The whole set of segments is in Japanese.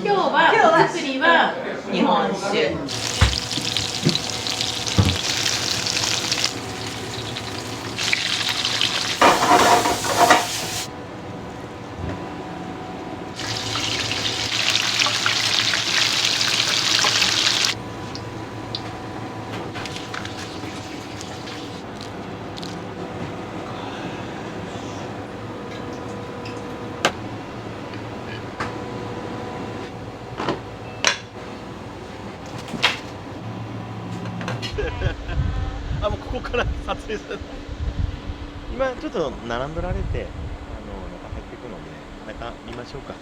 今日は作りは日本酒。あ、もうここから撮影する。今ちょっと並んでられて、中入っていくので、中見ましょうか。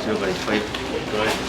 後ろからいっぱい取られてる。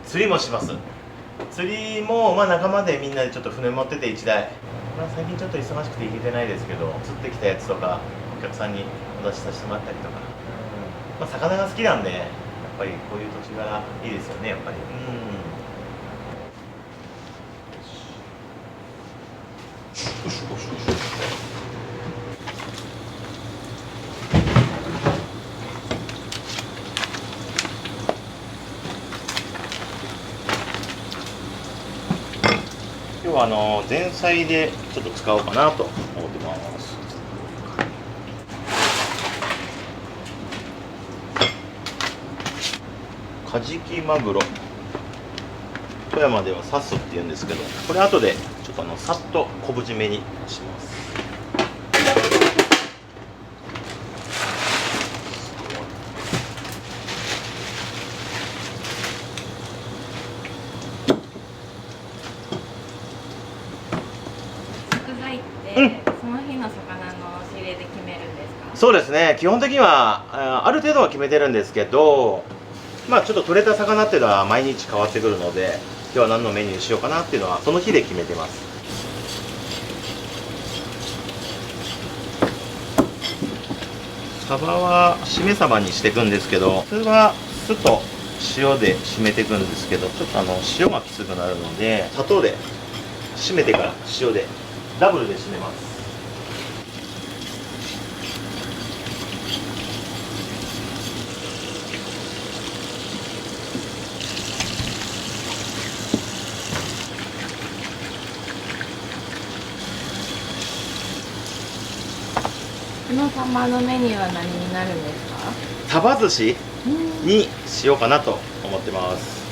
釣りもします。釣りも仲間でみんなでちょっと船持ってて1台、最近ちょっと忙しくて行けてないですけど、釣ってきたやつとかお客さんにお出しさせてもらったりとか、魚が好きなんでやっぱりこういう土地柄いいですよね、やっぱり。今日は前菜でちょっと使おうかなと思ってます。カジキマグロ、富山ではサスって言うんですけど、これ後でちょっとさっと昆布締めにします。その日の魚の仕入れで決めるんですか？そうですね、基本的にはある程度は決めてるんですけど、ちょっと取れた魚っていうのは毎日変わってくるので、今日は何のメニューにしようかなっていうのはその日で決めてます。サバはしめサバにしていくんですけど、普通は酢と塩で締めていくんですけど、ちょっと塩がきつくなるので砂糖で締めてから塩でダブルで締めます。このサンマのメニューは何になるんですか？サバ寿司にしようかなと思ってます。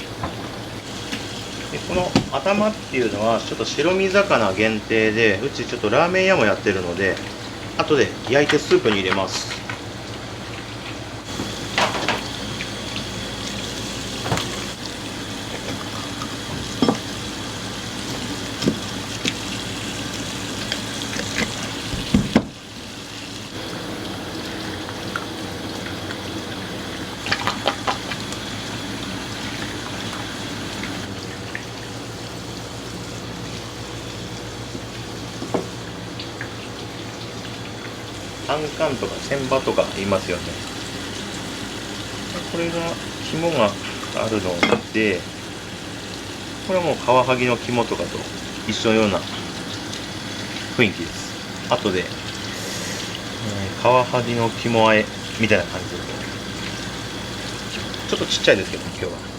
でこの頭っていうのはちょっと白身魚限定で、うちちょっとラーメン屋もやってるので、後で焼いてスープに入れます。タンカンとか船場とか言いますよね。これが肝があるので、これはもうカワハギの肝とかと一緒のような雰囲気です。後で、カワハギの肝和えみたいな感じで、ちょっとちっちゃいですけど今日は。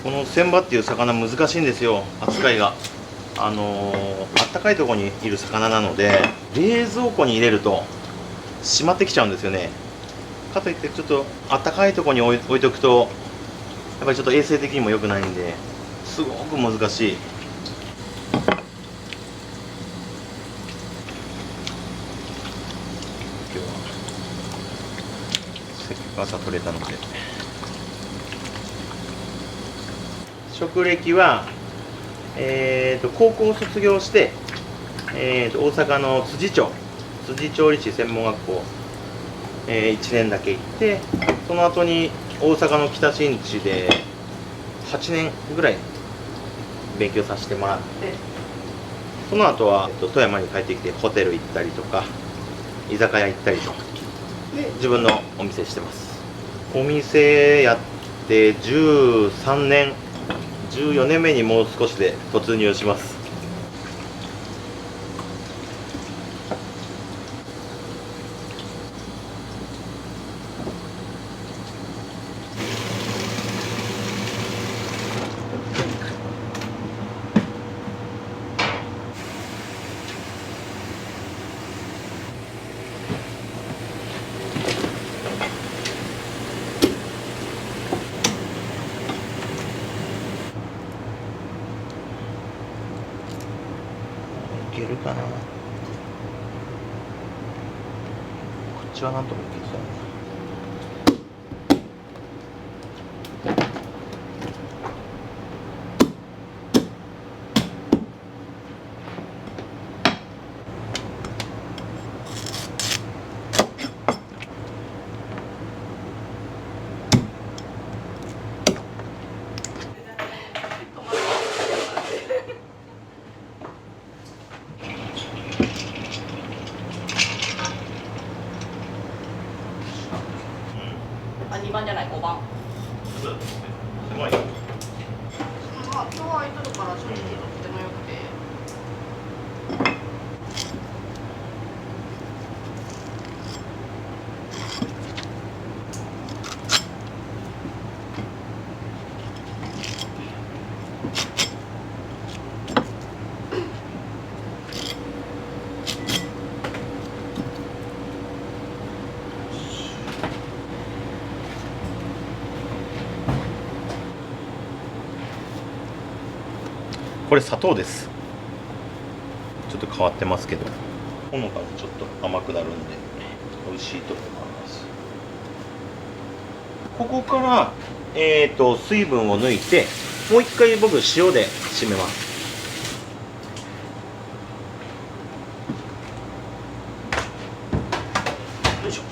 この船場っていう魚難しいんですよ、扱いが。あったかいところにいる魚なので、冷蔵庫に入れるとしまってきちゃうんですよね。かといってちょっとあったかいところに置いとくと、やっぱりちょっと衛生的にも良くないんで、すごく難しい。今日はせっかく朝取れたので。職歴は、高校を卒業して、大阪の辻調理師専門学校、1年だけ行って、その後に大阪の北新地で8年ぐらい勉強させてもらって、その後は富山に帰ってきてホテル行ったりとか居酒屋行ったりとで自分のお店してます。お店やって13年14年目にもう少しで突入します。いけるかな。こっちはなんとかいけそうだな。2番じゃない、5番。すごい。今日は空いてるから正直とってもよくて。これ砂糖です。ちょっと変わってますけど、ほのかにちょっと甘くなるんで美味しいと思います。ここから水分を抜いて、もう一回僕塩で締めます。よいしょ。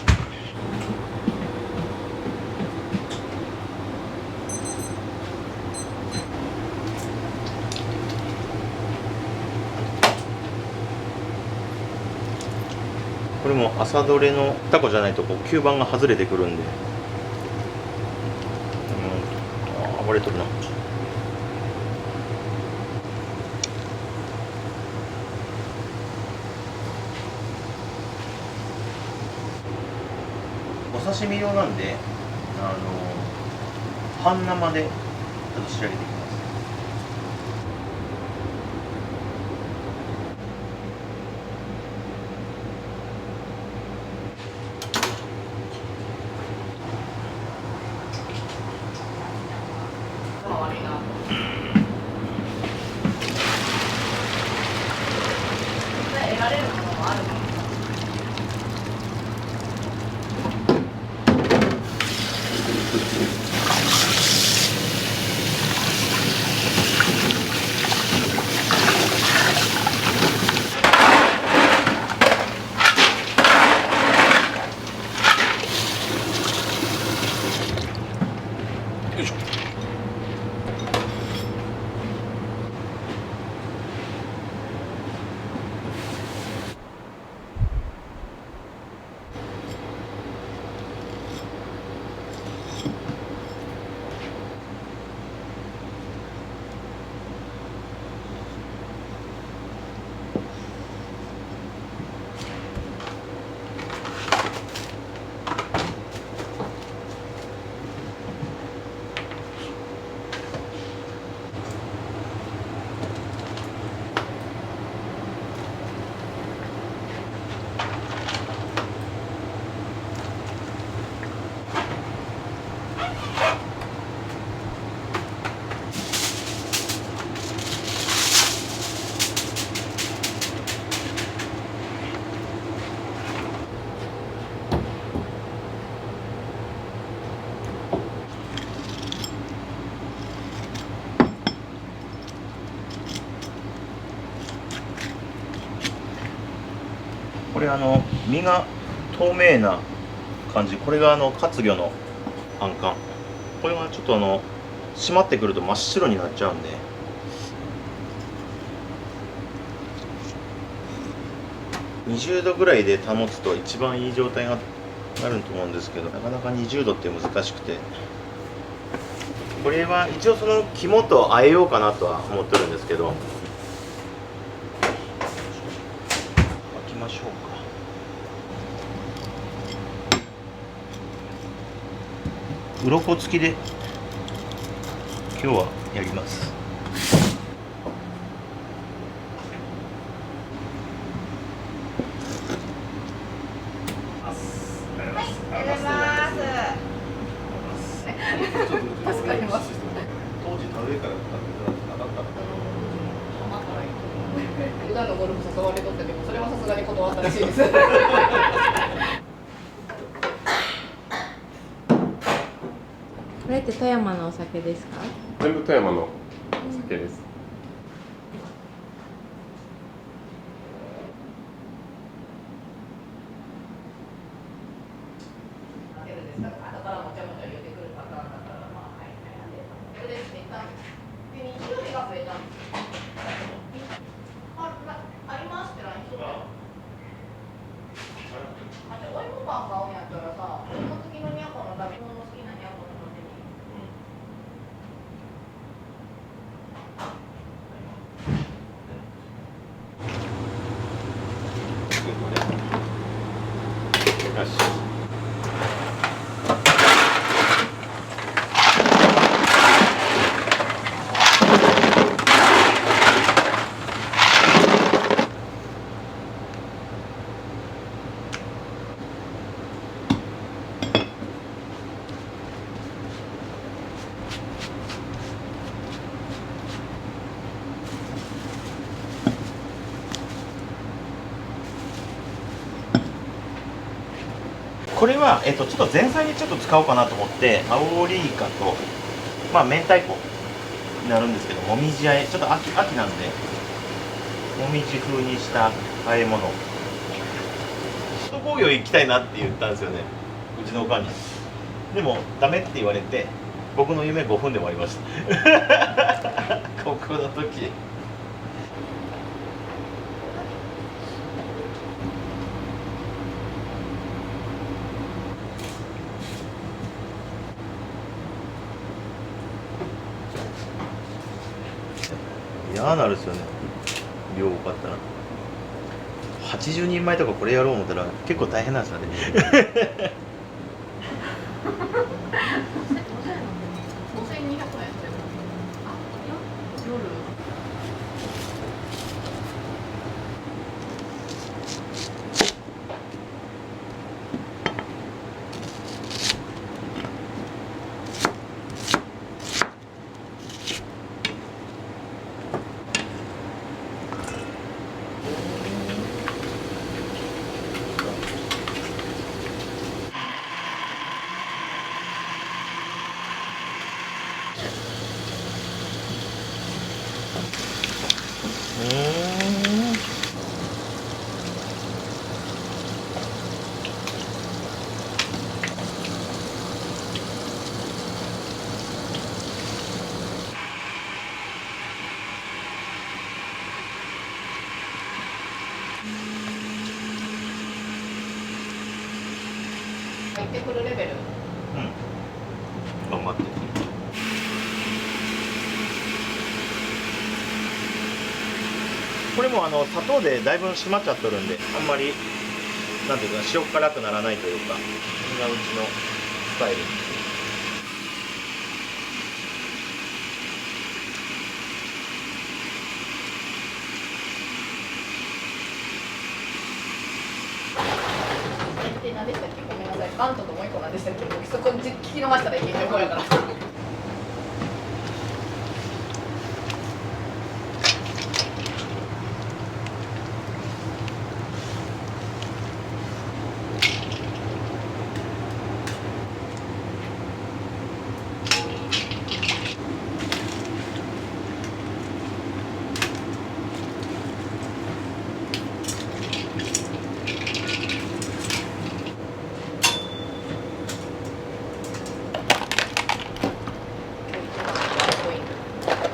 これも朝どれのタコじゃないとこう吸盤が外れてくるんで、暴れとるな。刺身用なんで半生でちょっと仕上げていきます。得られるものもあるの。よいしょ。これ身が透明な感じ、これが活魚のあんかん。これがちょっと締まってくると真っ白になっちゃうんで、20度ぐらいで保つと一番いい状態がなると思うんですけど、なかなか20度って難しくて、これは一応その肝と和えようかなとは思ってるんですけど、巻きましょうか。鱗付きで今日はやります。助かります。当時田植えから使ってたんじゃなかったのかな。普段のゴルフ誘われとってでもそれはさすがに断ったらしいです。これって富山のお酒ですか？全部富山のお酒です。後からもちゃもちゃ言ってくるパターンだったらまあはいはいで、それで一旦で日曜日が増えたんです。ありますって何一つ。お芋パン買うんやったらさ、お芋付きのにゃこのため、芋の好きなにゃこのために。よし。これは、ちょっと前菜にちょっと使おうかなと思って、アオリイカと、まあ、明太子になるんですけど、もみじあえ、ちょっと秋なんで、もみじ風にした和え物。首都工業行きたいなって言ったんですよね、うちのおかんに。でも、ダメって言われて、僕の夢5分で終わりました。高校の時。嫌なるですよね、量多かったら。80人前とかこれやろう思ったら結構大変なんですよね。5200円それあ、夜入ってくるレベル。頑張って。これも砂糖でだいぶ締まっちゃっとるんで、あんまりなんていうか塩辛くならないというか、これがうちのスタイル。何でしたっけ、ごめんなさい、バントともう一個何でしたっけ、僕そこ聞き逃したらいけないとこやから。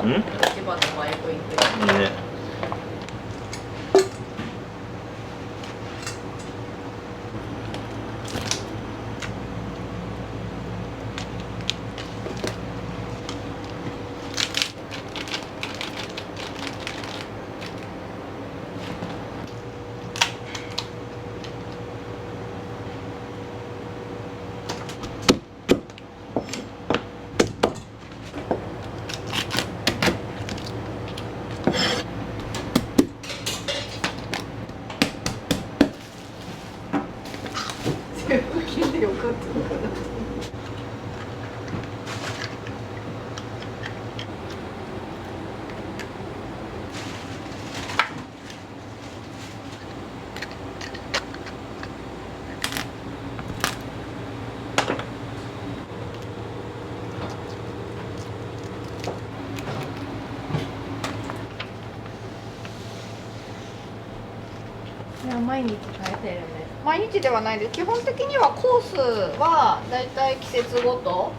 うん？一番の映えポイント。ね。全部聞いてよかったのかな。いや毎日変えてるね。毎日ではないです。基本的にはコースはだいたい季節ごと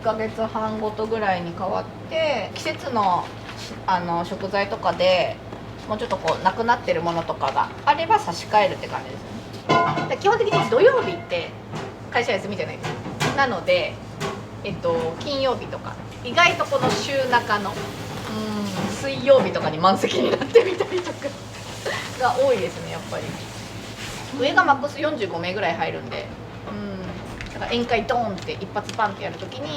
1ヶ月半ごとぐらいに変わって、季節の食材とかでもうちょっとこうなくなってるものとかがあれば差し替えるって感じですね。で基本的に土曜日って会社休みじゃないですか。なので、金曜日とか意外とこの週中の水曜日とかに満席になってみたりとかが多いですね、やっぱり。上がマックス45名ぐらい入るんで、だから宴会ドーンって一発パンってやるときに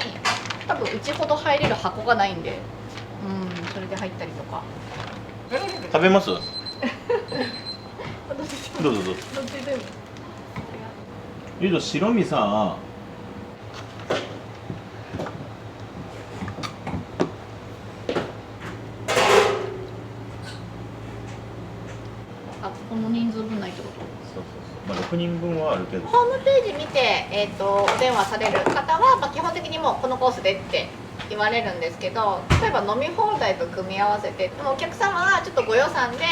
多分うちほど入れる箱がないんで、それで入ったりとか。食べます？どっどうぞどうぞ。ちでも。ゆうと白身さ、あ、この人数分ないってこと？そうそうそう。まあ6人分はあるけど。ホームページ見て、お電話される方は、基本的にもうこのコースでって言われるんですけど、例えば飲み放題と組み合わせて、でもお客様はちょっとご予算で、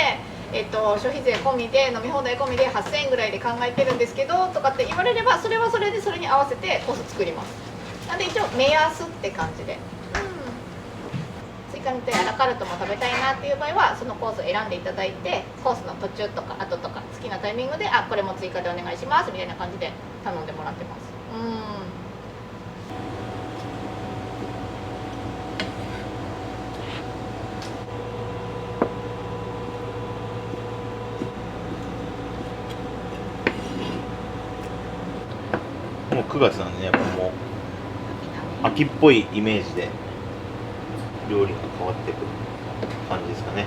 消費税込みで飲み放題込みで8000円ぐらいで考えてるんですけどとかって言われれば、それはそれでそれに合わせてコース作ります。なんで一応目安って感じで、追加でアラカルトも食べたいなっていう場合はそのコースを選んでいただいて、コースの途中とか後とか好きなタイミングでこれも追加でお願いしますみたいな感じで頼んでもらってます。もう9月なんでね、やっぱもう秋っぽいイメージで料理が変わってくる感じですかね。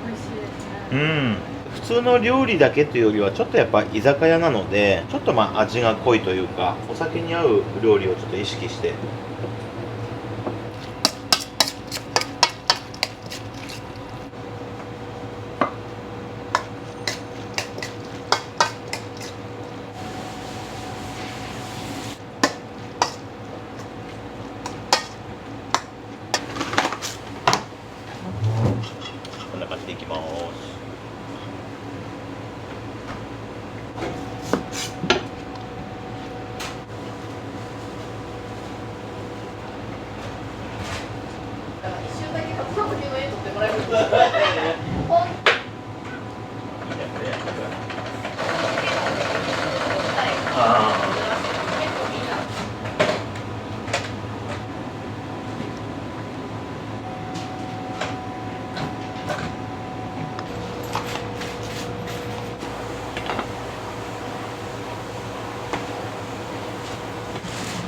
美味しいですうね。ん、普通の料理だけというよりはちょっとやっぱ居酒屋なのでちょっとまあ味が濃いというかお酒に合う料理をちょっと意識して。こんな感じでいきます。だから一瞬だけ初の時の絵撮ってもらえる。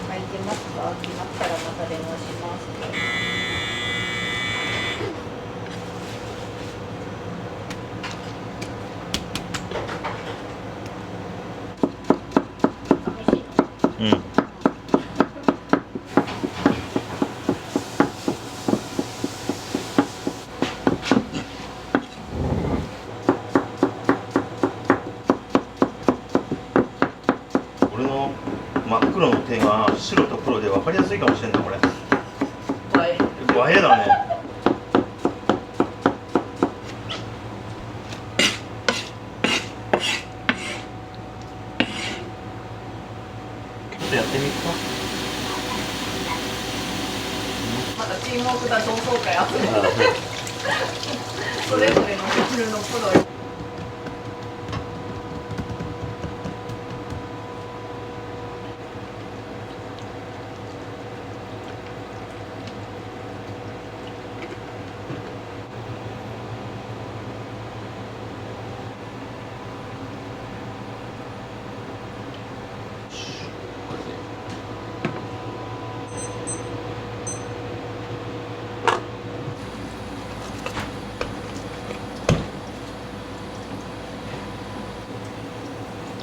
開いてますか？開きましたらまた電話します。うん。俺の真っ黒の手が白と黒で分かりやすいかもしれんないこれ。映映えだね。ちょっとやってみるか。またチームワークだ同窓会集めてそれぞれのジャンルのプロ。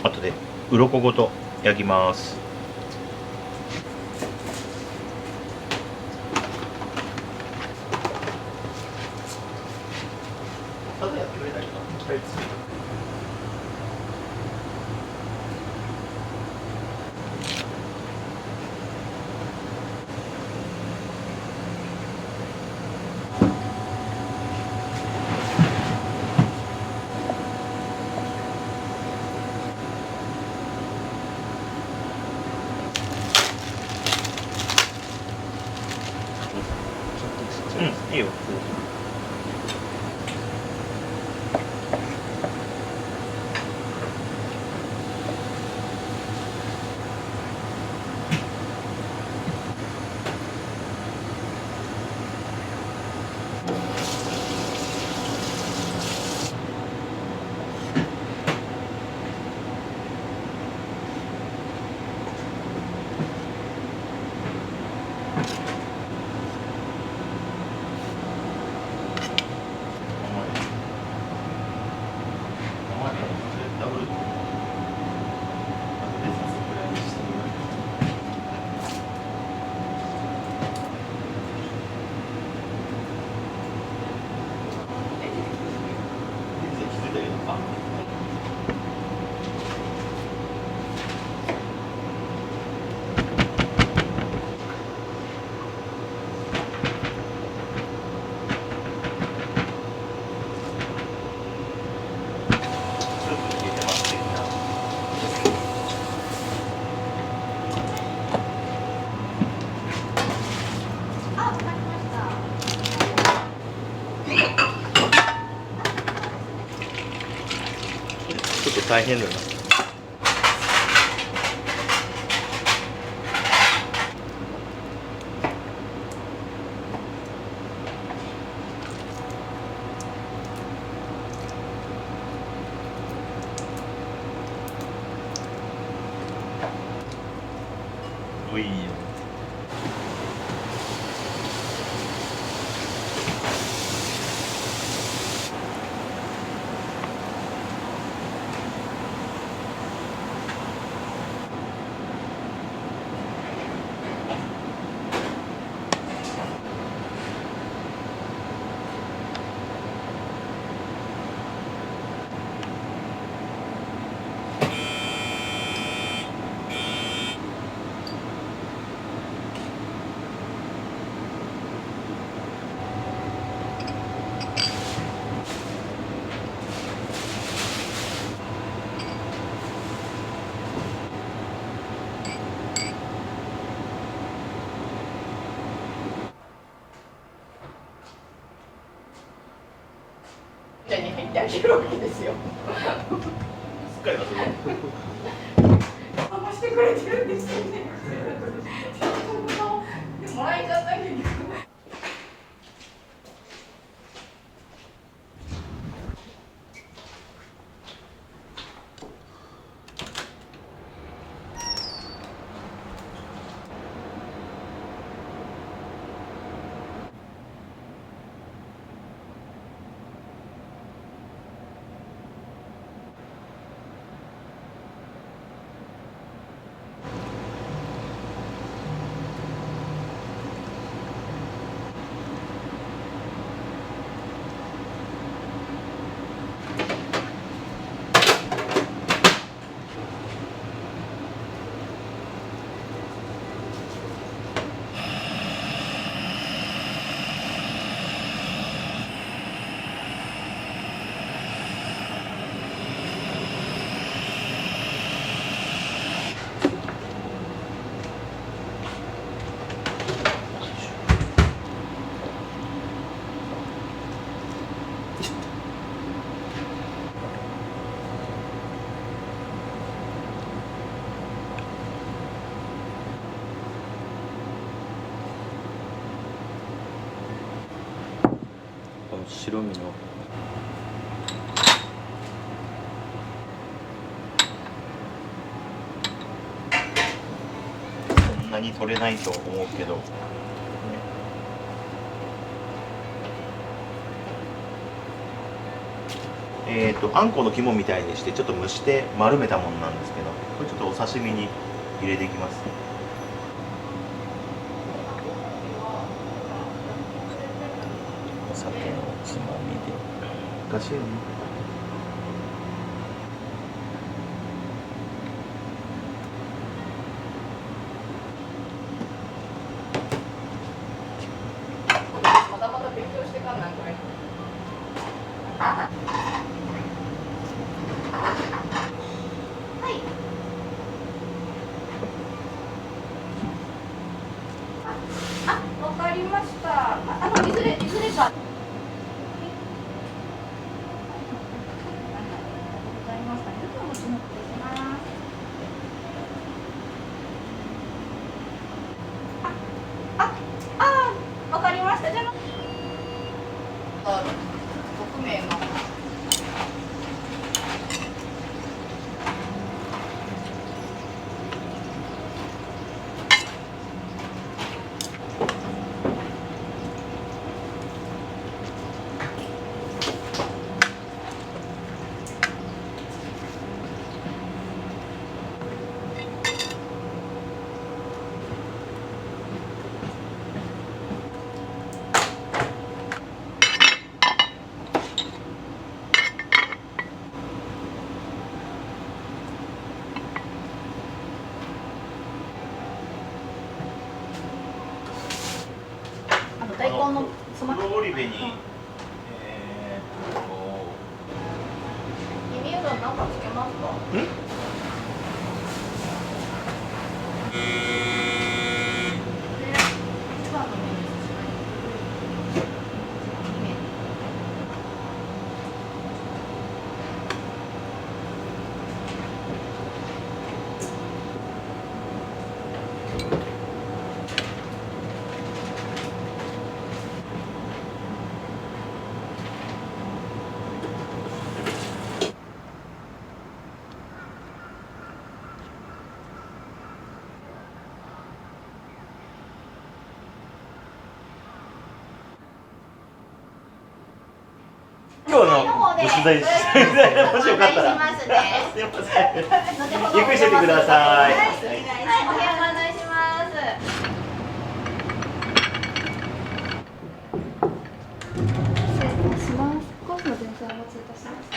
後で鱗ごと焼きます。後でやってくれたりとか。うん、いいよ。ダブル。ちょっと大変だな。こいいよ。みたいに入ってあげるわけですよ。すっかり忘れ騙してくれてるんですよね。もらえちゃったけど。白身のそんなに取れないと思うけど、あんこの肝みたいにしてちょっと蒸して丸めたものなんですけど、これちょっとお刺身に入れていきます。お酒のつまみで難しいよね。まだまだ勉強してかんないこれ。はい。わかりました。いずれか。ありがとうございました。ちょっとお持ちの失礼します。わかりました。じゃあ、6名の。大根のつま黒織部に、耳うどんなんかつけますか？一番のメニューです。今日ご取材してもしよかったら。お願いしますね。すいません。ゆっくりしててください。はい、お願いします。失礼します。コースの全体お持ちいたします。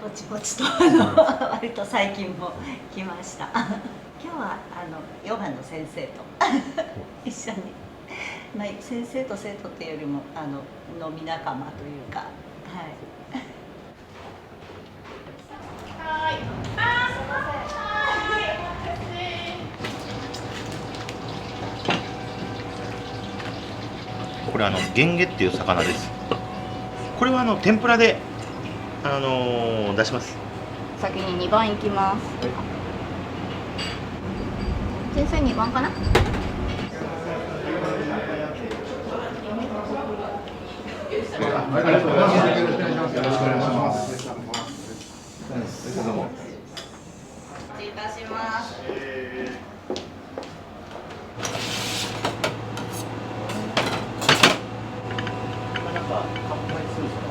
ぼちぼちと割と最近も来ました今日はヨガの先生と一緒に、まあ、先生と生徒っていうよりも飲み仲間というか、はいはい。あー、すみません。これゲンゲっていう魚です。これは天ぷらで出します。先に2番行きます。先生2番かな。失礼いたします。なんか乾杯するんですか。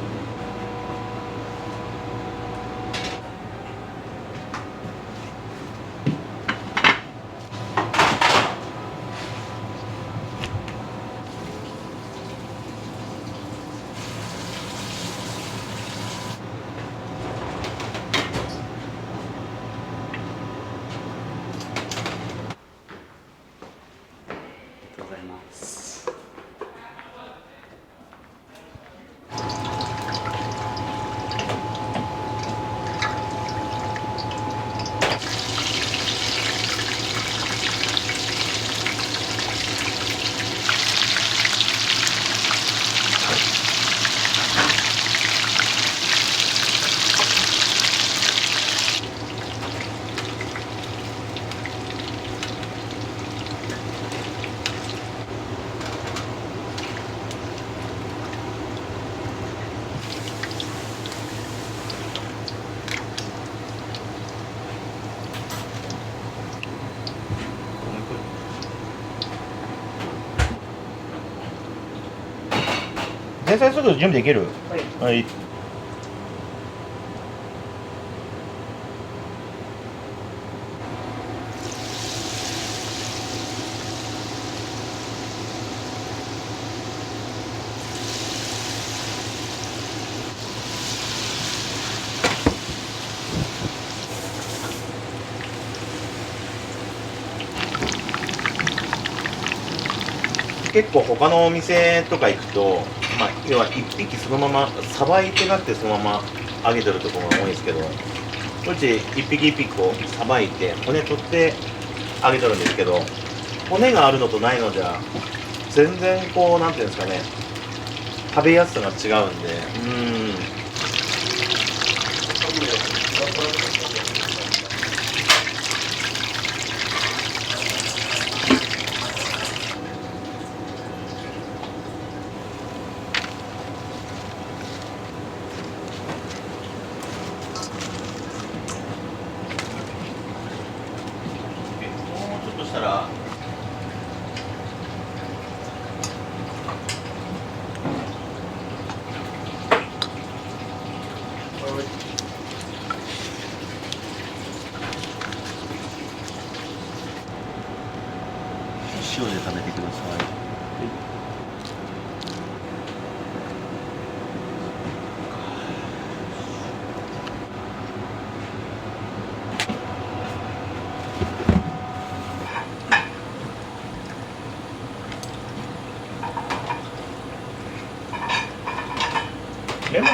前菜すぐ準備できる？はい。結構他のお店とか行くと、まあ、要は一匹そのままさばいてなくてそのまま揚げてるところが多いんですけど、うち一匹一匹こうさばいて骨取って揚げてるんですけど、骨があるのとないのじゃ全然こうなんていうんですかね、食べやすさが違うんで、もうちょっとしたら塩で食べてください。レモン。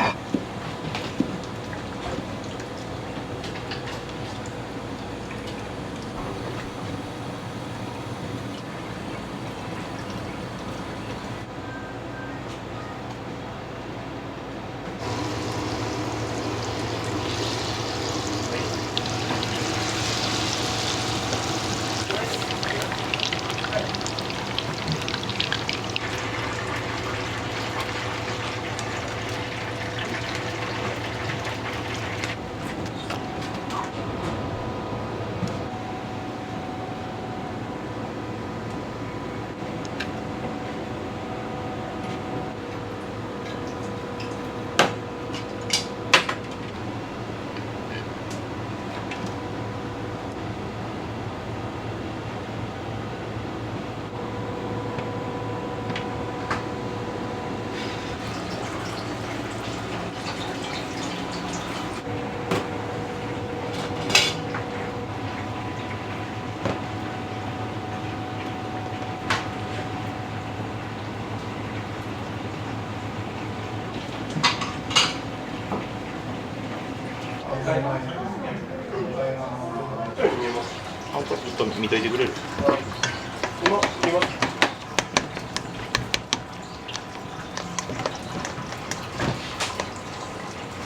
あ、ちょっと見といてくれる？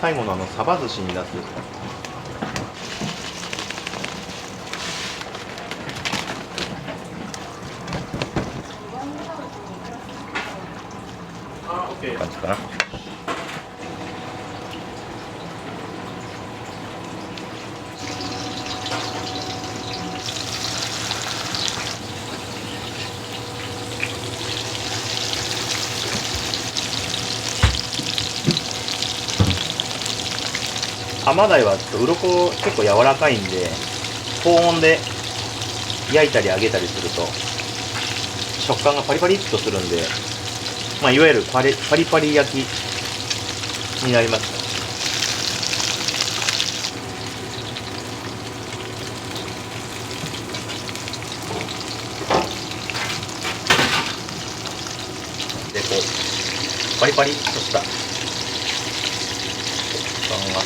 最後のサバ寿司に出す。感じかな。甘鯛は鱗結構柔らかいんで、高温で焼いたり揚げたりすると食感がパリパリっとするんで、まあ、いわゆるパリパリ焼きになります。でこうパリパリっとした食感が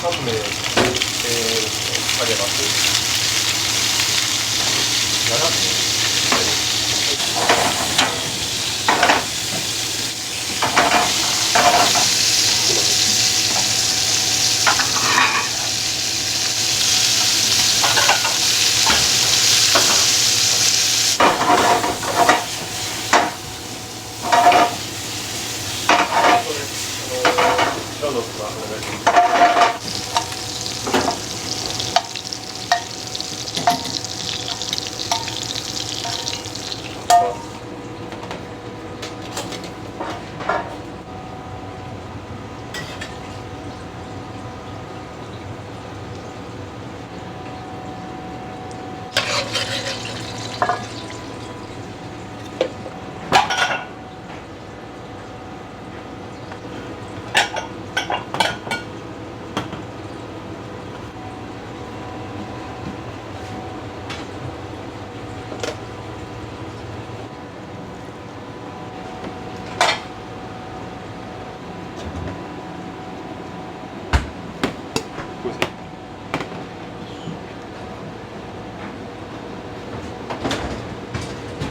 3名、あげます。7どうぞお願いします。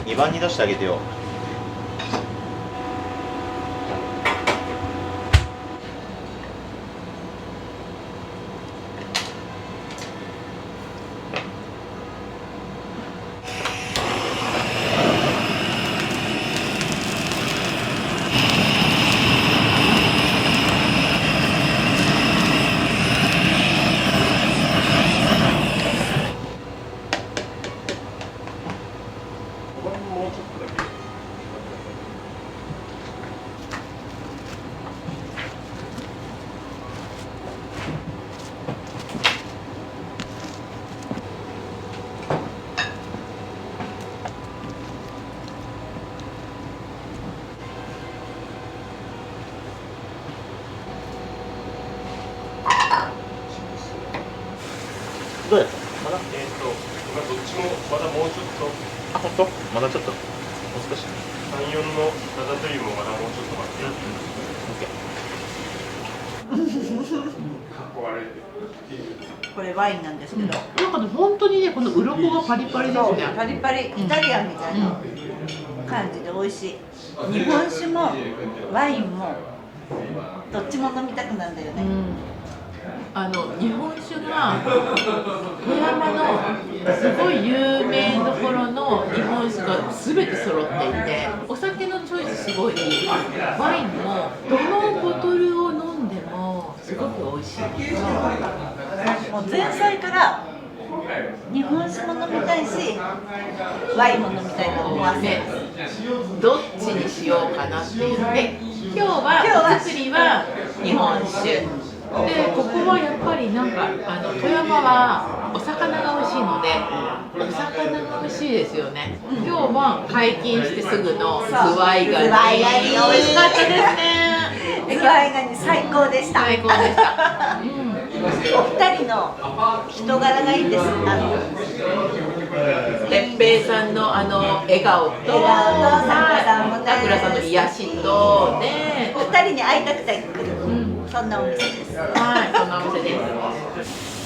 2番に出してあげてよ。どうやったまだ今どっちもまだもうちょっとあ、本当まだちょっともう少し3、4のラタトゥイユもまだもうちょっと待ってよ。これワインなんですけど、なんかね、本当にね、この鱗がパリパリですね。パリパリイタリアンみたいな感じで美味しい。日本酒もワインもどっちも飲みたくなるんだよね。日本酒が富山のすごい有名どころの日本酒が全て揃っていて、お酒のチョイスすごいいい。ワインもどのボトルを飲んでもすごく美味しい。もう前菜から日本酒も飲みたいし、ワインも飲みたいと思わせる。どっちにしようかなっていうので、今日はお作りは日本酒。で、ここはやっぱりなんか富山はお魚が美味しいので、お魚が美味しいですよね。今日は解禁してすぐのズワイガニ、美味しかったですね。ズワイガニ最高でした最高でした。お二人の人柄がいいです。てっぺいさんの笑顔と、さくらさんの癒しとね、二人に会いたくて来る、そんなお店です。はい、そんなお店です。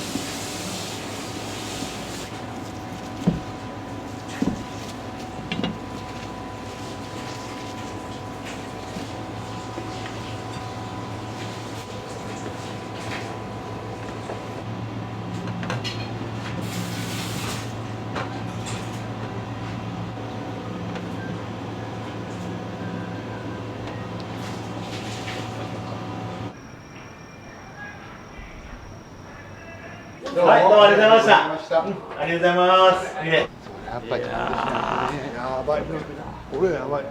はい、どうもありがとうございました。ありがとうございます。やっぱりやばい。俺やばい。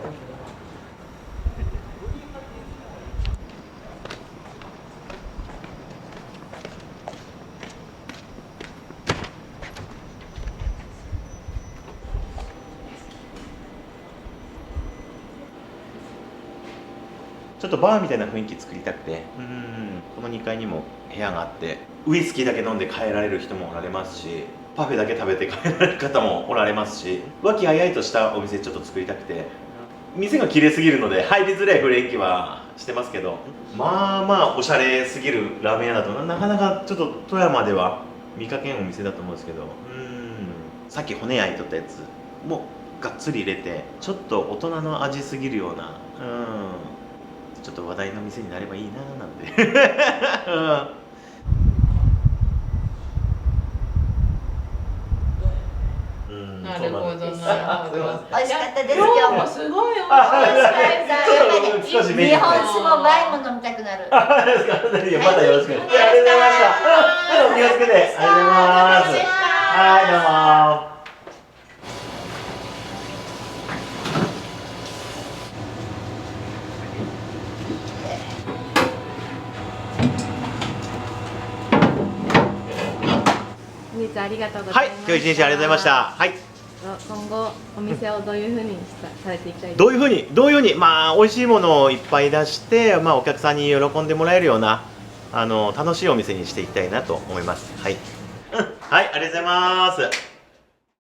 ちょっとバーみたいな雰囲気作りたくて、この2階にも部屋があって、ウイスキーだけ飲んで帰られる人もおられますし、パフェだけ食べて帰られる方もおられますし、和気あいあいとしたお店ちょっと作りたくて、店が綺麗すぎるので入りづらい雰囲気はしてますけど、まあまあおしゃれすぎるラーメン屋だとなかなかちょっと富山では見かけんお店だと思うんですけど、さっき骨焼いとったやつもがっつり入れて、ちょっと大人の味すぎるような、ちょっと話題の店になればいいなーなんて。なるほどな。美味しかったです。今今日も日もすごい美味し美味しかった。少し日本酒もワインも飲みたくなる。またよろしく。ありがとうございました。お気をつけて。ありがとうございます。はい、どうも。本日はありがとうござはいいまし、た。今日一日ありがとうございました。はい。今後お店をどういう風にされていきたいですか。どういうふうに、まあ美味しいものをいっぱい出して、まあお客さんに喜んでもらえるような楽しいお店にしていきたいなと思います。はい。はい、ありがとうございます。